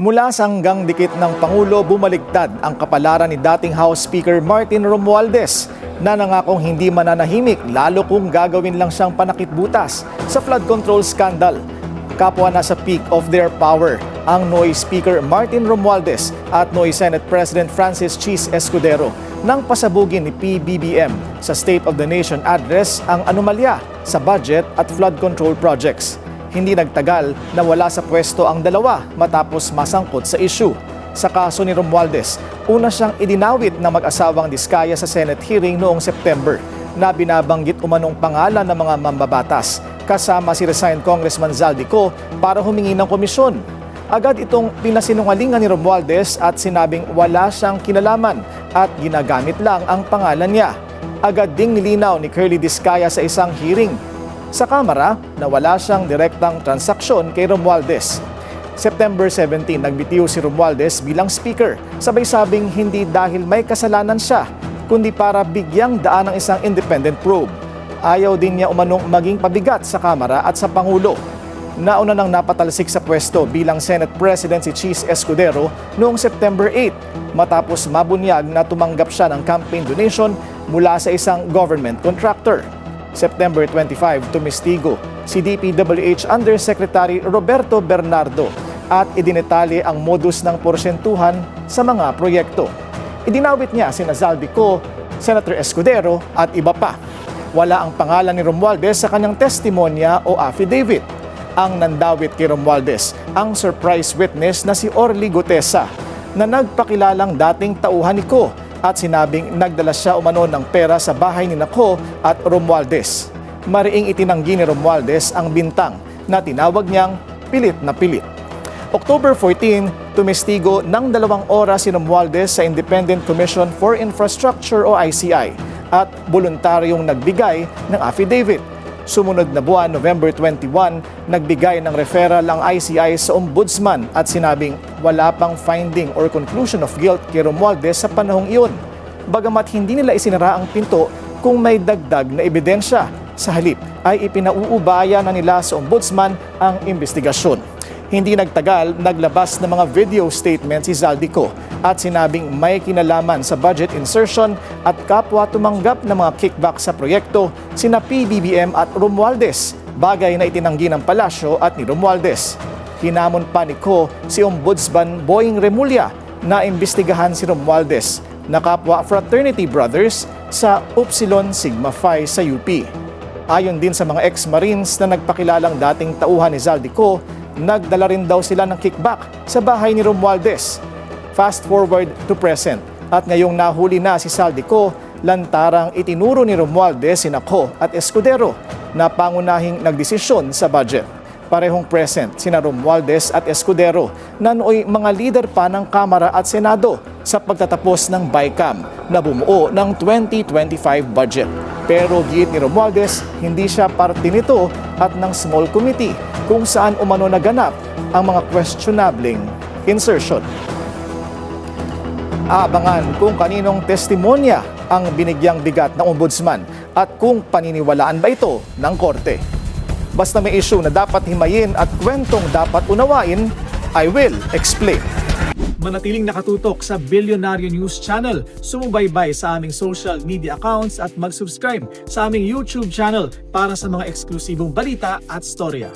Mula sa hanggang dikit ng Pangulo, bumaligtad ang kapalaran ni dating House Speaker Martin Romualdez na nangakong hindi mananahimik lalo kung gagawin lang siyang panakitbutas sa flood control scandal. Kapwa na sa peak of their power ang NOY Speaker Martin Romualdez at NOY Senate President Francis Chis Escudero nang pasabugin ni PBBM sa State of the Nation Address ang anomalya sa budget at flood control projects. Hindi nagtagal na wala sa pwesto ang dalawa matapos masangkot sa issue. Sa kaso ni Romualdez, una siyang idinawit na mag-asawang diskaya sa Senate hearing noong September na binabanggit umanong pangalan ng mga mambabatas kasama si resigned Congressman Zaldico para humingi ng komisyon. Agad itong pinasinungalingan ni Romualdez at sinabing wala siyang kinalaman at ginagamit lang ang pangalan niya. Agad ding nilinaw ni Curly Diskaya sa isang hearing sa Kamara na wala siyang direktang transaksyon kay Romualdez. September 17, nagbitiw si Romualdez bilang speaker, sabay sabing hindi dahil may kasalanan siya, kundi para bigyang daan ng isang independent probe. Ayaw din niya umanong maging pabigat sa Kamara at sa Pangulo. Nauna nang napatalsik sa pwesto bilang Senate President si Chis Escudero noong September 8 matapos mabunyag na tumanggap siya ng campaign donation mula sa isang government contractor. September 25, tumistigo si DPWH Undersecretary Roberto Bernardo at idinetali ang modus ng porsyentuhan sa mga proyekto. Idinawit niya sina Zaldico, Senator Escudero at iba pa. Wala ang pangalan ni Romualdez sa kanyang testimonya o affidavit. Ang nandawit kay Romualdez ang surprise witness na si Orly Gutesa na nagpakilalang dating tauhan ni Ko at sinabing nagdala siya umano ng pera sa bahay ni Ko at Romualdez. Mariing itinanggi ni Romualdez ang bintang na tinawag niyang pilit na pilit. October 14, tumistigo ng 2 oras si Romualdez sa Independent Commission for Infrastructure o ICI at voluntaryong nagbigay ng affidavit. Sumunod na buwan, November 21, nagbigay ng referral ang ICI sa Ombudsman at sinabing wala pang finding or conclusion of guilt kay Romualdez sa panahong iyon. Bagamat hindi nila isinara ang pinto kung may dagdag na ebidensya, sa halip ay ipinauubaya na nila sa Ombudsman ang investigasyon. Hindi nagtagal, naglabas ng mga video statement si Zaldico at sinabing may kinalaman sa budget insertion at kapwa tumanggap ng mga kickback sa proyekto sina PBBM at Romualdez, bagay na itinanggi ng palasyo at ni Romualdez. Hinamon pa ni Ko si Ombudsman Boying Remulla na imbestigahan si Romualdez na kapwa fraternity brothers sa Upsilon Sigma Phi sa UP. Ayon din sa mga ex-Marines na nagpakilalang dating tauhan ni Zaldico, nagdala rin daw sila ng kickback sa bahay ni Romualdez. Fast forward to present at ngayong nahuli na si Zaldico, lantarang itinuro ni Romualdez sina Ko at Escudero na pangunahing nagdesisyon sa budget. Parehong present sina Romualdez at Escudero na nooy mga leader pa ng Kamara at Senado sa pagtatapos ng BICAM na bumuo ng 2025 budget. Pero giit ni Romualdez, hindi siya parte nito at ng small committee kung saan umano naganap ang mga questionabling insertion. Abangan kung kaninong testimonya ang binigyang bigat ng Ombudsman at kung paniniwalaan ba ito ng korte. Basta may issue na dapat himayin at kwentong dapat unawain, I will explain. Manatiling nakatutok sa Bilyonaryo News Channel, sumubaybay sa aming social media accounts at mag-subscribe sa aming YouTube channel para sa mga eksklusibong balita at storya.